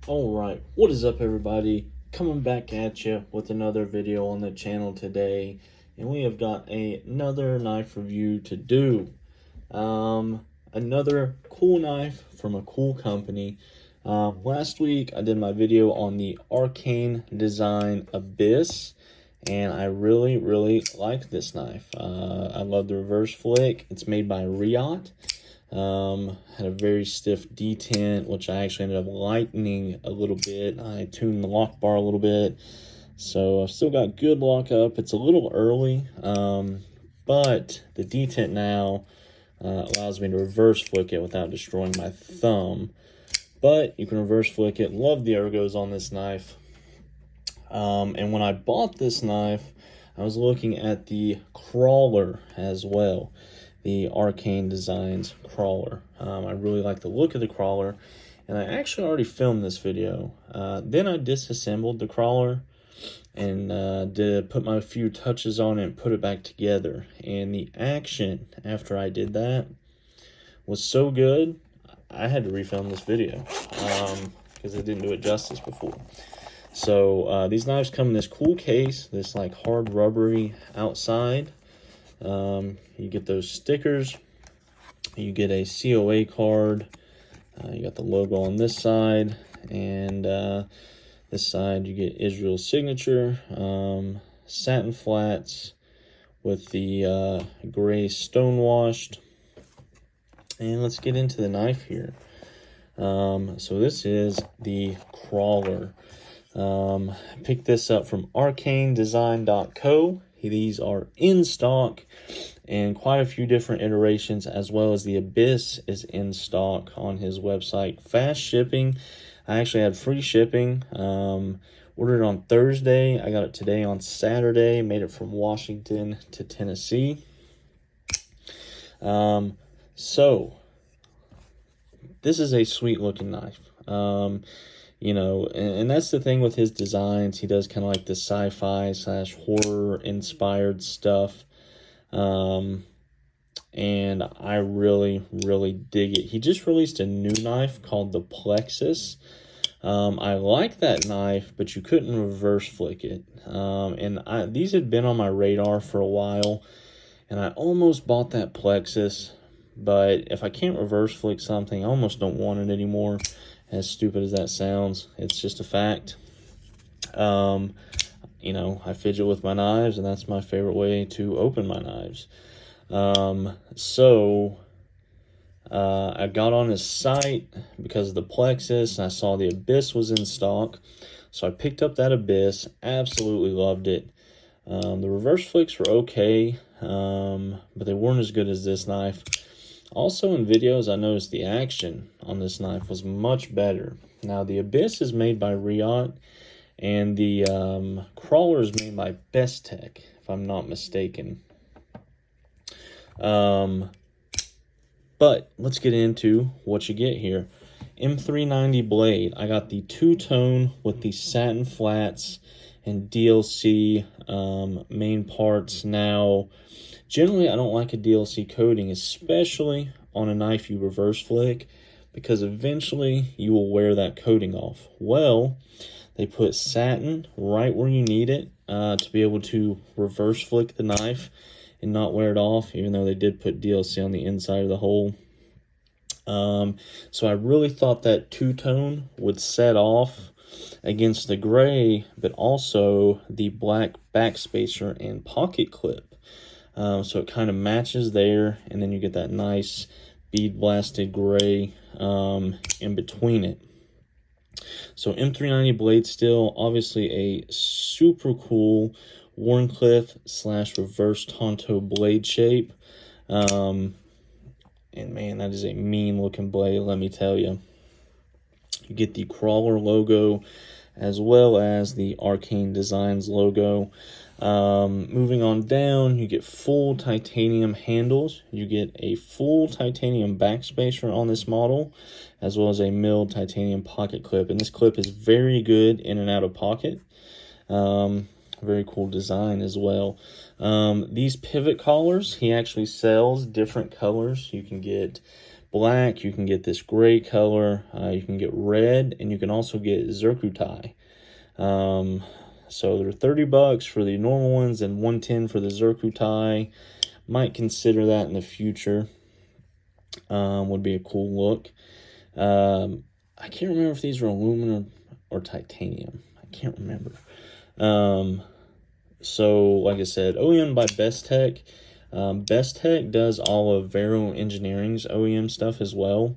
Alright, what is up everybody? Coming back at you with another video on the channel today. And we have got another knife review to do. Another cool knife from a cool company. Last week I did my video on the Arcane design Abyss. And I really like this knife. I love the reverse flick. It's made by Riot. Had a very stiff detent, which I actually ended up lightening a little bit. I tuned the lock bar a little bit, so I've still got good lock up. It's a little early, but the detent now allows me to reverse flick it without destroying my thumb. But you can reverse flick it. Love the ergos on this knife. And when I bought this knife, I was looking at the crawler as well. The Arcane Designs crawler. I really like the look of the crawler, and I actually already filmed this video. Then I disassembled the crawler and put my few touches on it and put it back together. And the action after I did that was so good, I had to refilm this video because I didn't do it justice before. So these knives come in this cool case, this like hard rubbery outside. You get those stickers, you get a COA card, you got the logo on this side, and this side you get Israel's signature, satin flats with the gray stone washed. And let's get into the knife here. So this is the crawler. I picked this up from arcanedesign.co. These are in stock and quite a few different iterations, as well as the Abyss is in stock on his website. Fast shipping. I actually had free shipping. Ordered it on Thursday. I got it today on Saturday. Made it from Washington to Tennessee. So this is a sweet looking knife. You know, and that's the thing with his designs. He does kind of like the sci-fi / horror inspired stuff. And I really dig it. He just released a new knife called the Plexus. I like that knife, but you couldn't reverse flick it. And these had been on my radar for a while, and I almost bought that Plexus. But if I can't reverse flick something, I almost don't want it anymore. As stupid as that sounds, it's just a fact. You know, I fidget with my knives, and that's my favorite way to open my knives. So I got on his site because of the Plexus, and I saw the Abyss was in stock. So I picked up that Abyss, absolutely loved it. The reverse flicks were okay, but they weren't as good as this knife. Also in videos, I noticed the action on this knife was much better. Now the Abyss is made by Riot, and the crawler is made by Best Tech, if I'm not mistaken. But let's get into what you get here. M390 blade. I got the two-tone with the satin flats and DLC main parts. Now, generally, I don't like a DLC coating, especially on a knife you reverse flick, because eventually you will wear that coating off. Well, they put satin right where you need it to be able to reverse flick the knife and not wear it off, even though they did put DLC on the inside of the hole. So I really thought that two-tone would set off against the gray, but also the black backspacer and pocket clip. So it kind of matches there, and then you get that nice bead blasted gray in between it. So M390 blade steel, obviously a super cool Warncliffe / reverse Tonto blade shape. And man, that is a mean looking blade, let me tell you. You get the crawler logo as well as the Arcane Designs logo. Moving on down, you get full titanium handles. You get a full titanium backspacer on this model, as well as a milled titanium pocket clip. And this clip is very good in and out of pocket. Very cool design as well. These pivot collars, he actually sells different colors. You can get black, you can get this gray color, you can get red, and you can also get zircuti. So they're $30 for the normal ones and $110 for the zircuti. Might consider that in the future. Would be a cool look. I can't remember if these are aluminum or titanium. I can't remember. So like I said, OEM by Best Tech. Best Tech does all of Vero Engineering's OEM stuff as well.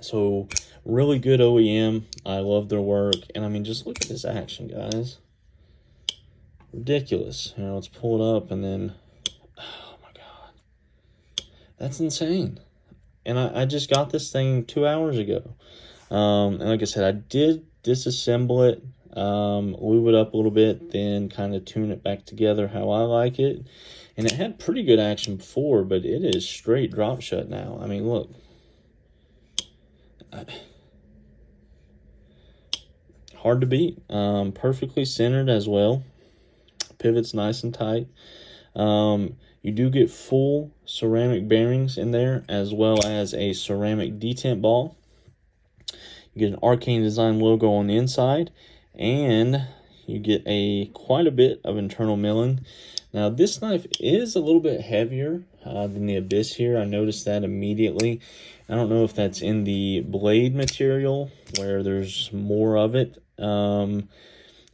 So really good OEM. I love their work. And I mean, just look at this action, guys. Ridiculous. You know, let's pull it up and then, oh my God. That's insane. And I just got this thing 2 hours ago. And like I said, I did disassemble it, lube it up a little bit, then kind of tune it back together how I like it. And it had pretty good action before, but it is straight drop shut now. I mean, look. Hard to beat. Perfectly centered as well. Pivot's nice and tight. You do get full ceramic bearings in there, as well as a ceramic detent ball. You get an Arcane Design logo on the inside, and you get quite a bit of internal milling. Now, this knife is a little bit heavier than the Abyss here. I noticed that immediately. I don't know if that's in the blade material, where there's more of it.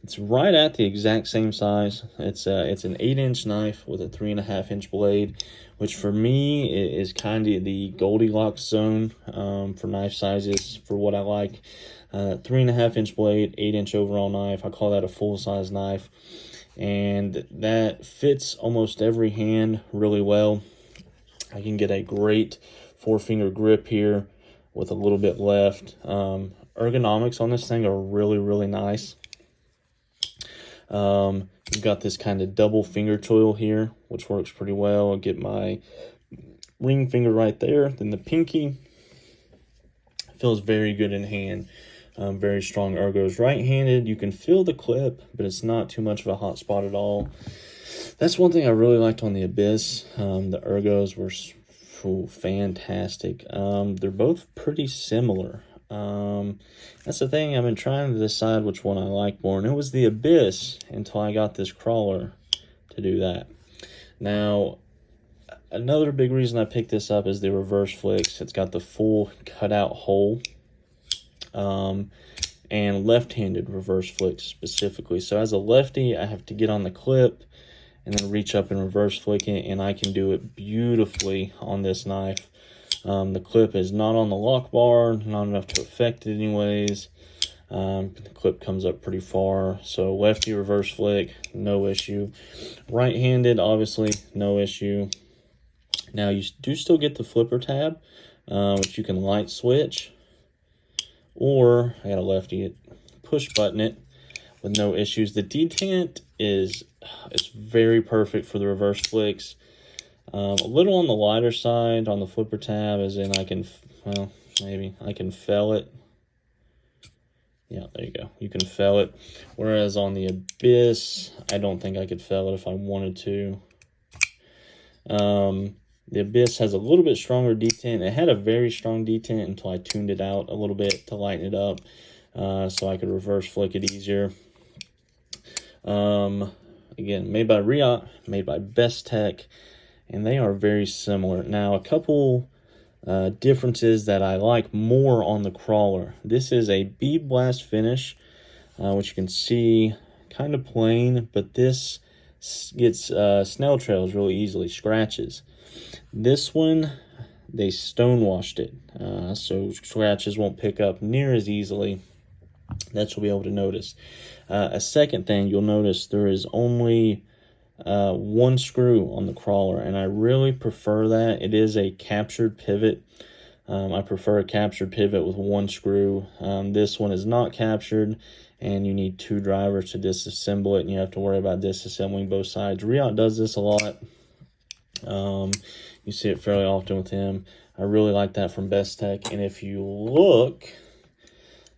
It's right at the exact same size. It's an 8-inch knife with a 3.5-inch blade, which for me is kind of the Goldilocks zone for knife sizes for what I like. 3.5-inch blade, 8-inch overall knife. I call that a full-size knife, and that fits almost every hand really well. I can get a great 4-finger grip here with a little bit left. Ergonomics on this thing are really, really nice. You've got this kind of double finger choil here, which works pretty well. I'll get my ring finger right there. Then the pinky feels very good in hand. Very strong ergos. Right-handed, you can feel the clip, but it's not too much of a hot spot at all. That's one thing I really liked on the Abyss. The ergos were fantastic. They're both pretty similar. That's the thing. I've been trying to decide which one I like more, and it was the Abyss until I got this crawler to do that. Now, another big reason I picked this up is the reverse flicks. It's got the full cutout hole, and left-handed reverse flicks specifically. So as a lefty, I have to get on the clip and then reach up and reverse flick it, and I can do it beautifully on this knife. The clip is not on the lock bar, not enough to affect it anyways. The clip comes up pretty far, so lefty reverse flick, no issue. Right-handed, obviously, no issue. Now, you do still get the flipper tab, which you can light switch, or, I got a lefty it, push button it with no issues. The detent it's very perfect for the reverse flicks. A little on the lighter side on the flipper tab, as in I can fell it. Yeah, there you go. You can fell it. Whereas on the Abyss, I don't think I could fell it if I wanted to. The Abyss has a little bit stronger detent. It had a very strong detent until I tuned it out a little bit to lighten it up, so I could reverse flick it easier. Again, made by Riot, made by Best Tech, and they are very similar. Now, a couple differences that I like more on the crawler. This is a bead blast finish, which you can see kind of plain, but this gets snail trails really easily, scratches. This one, they stonewashed it, so scratches won't pick up near as easily. That you'll be able to notice. A second thing you'll notice, there is only one screw on the crawler, and I really prefer that. It is a captured pivot. I prefer a captured pivot with one screw. This one is not captured, and you need 2 drivers to disassemble it, and you have to worry about disassembling both sides. Riot does this a lot. You see it fairly often with him. I really like that from Best Tech. And if you look,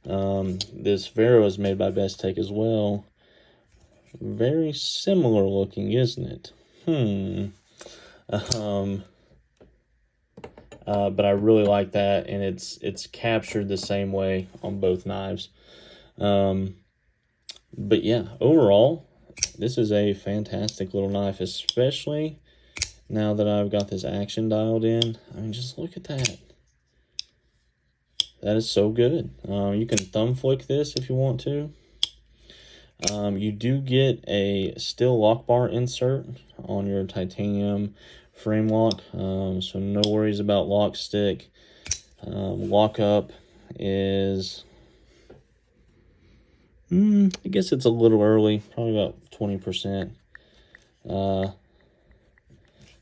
this Vero is made by Best Tech as well. Very similar looking, isn't it? but I really like that, and it's captured the same way on both knives. But yeah, overall, this is a fantastic little knife, especially now that I've got this action dialed in. I mean, just look at that. That is so good. You can thumb flick this if you want to. You do get a steel lock bar insert on your titanium frame lock, so no worries about lock stick. Lockup is, I guess it's a little early, probably about 20%.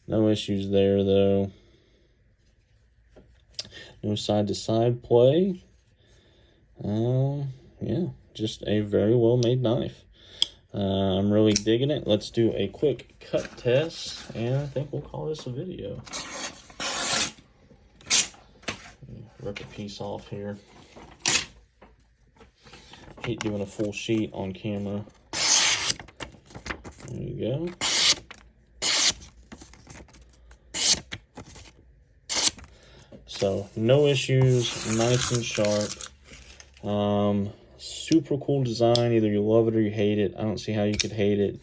No issues there though. No side-to-side play. Yeah, just a very well-made knife. I'm really digging it. Let's do a quick cut test, and I think we'll call this a video. Rip a piece off here. Hate doing a full sheet on camera. There you go. So, no issues, nice and sharp. Super cool design. Either you love it or you hate it. I don't see how you could hate it.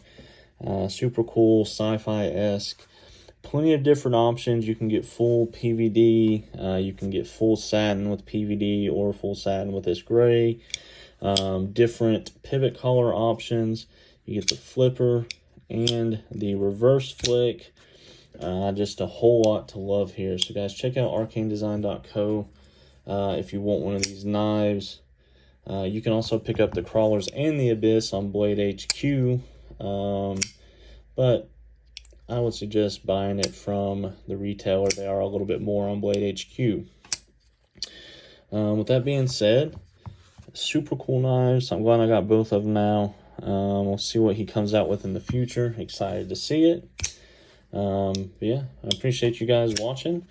Super cool, sci-fi-esque. Plenty of different options. You can get full PVD. You can get full satin with PVD or full satin with this gray. Different pivot color options. You get the flipper and the reverse flick. Just a whole lot to love here. So guys, check out arcanedesign.co if you want one of these knives. You can also pick up the crawlers and the Abyss on Blade HQ, but I would suggest buying it from the retailer. They are a little bit more on Blade HQ. With that being said, super cool knives. I'm glad I got both of them now. We'll see what he comes out with in the future. Excited to see it. But yeah, I appreciate you guys watching.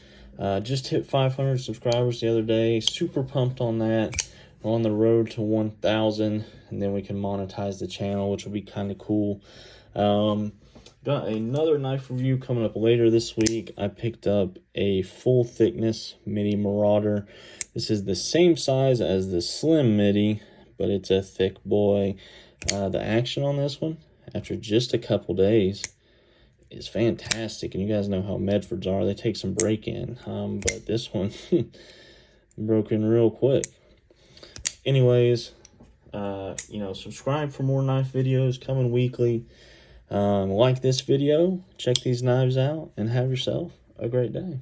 Just hit 500 subscribers the other day. Super pumped on that. We're on the road to 1,000, and then we can monetize the channel, which will be kind of cool. Got another knife review coming up later this week. I picked up a full thickness midi Marauder. This is the same size as the slim midi, but it's a thick boy. The action on this one, after just a couple days, is fantastic. And you guys know how Medfords are. They take some break-in. But this one broke in real quick. Anyways, subscribe for more knife videos coming weekly. Like this video, check these knives out, and have yourself a great day.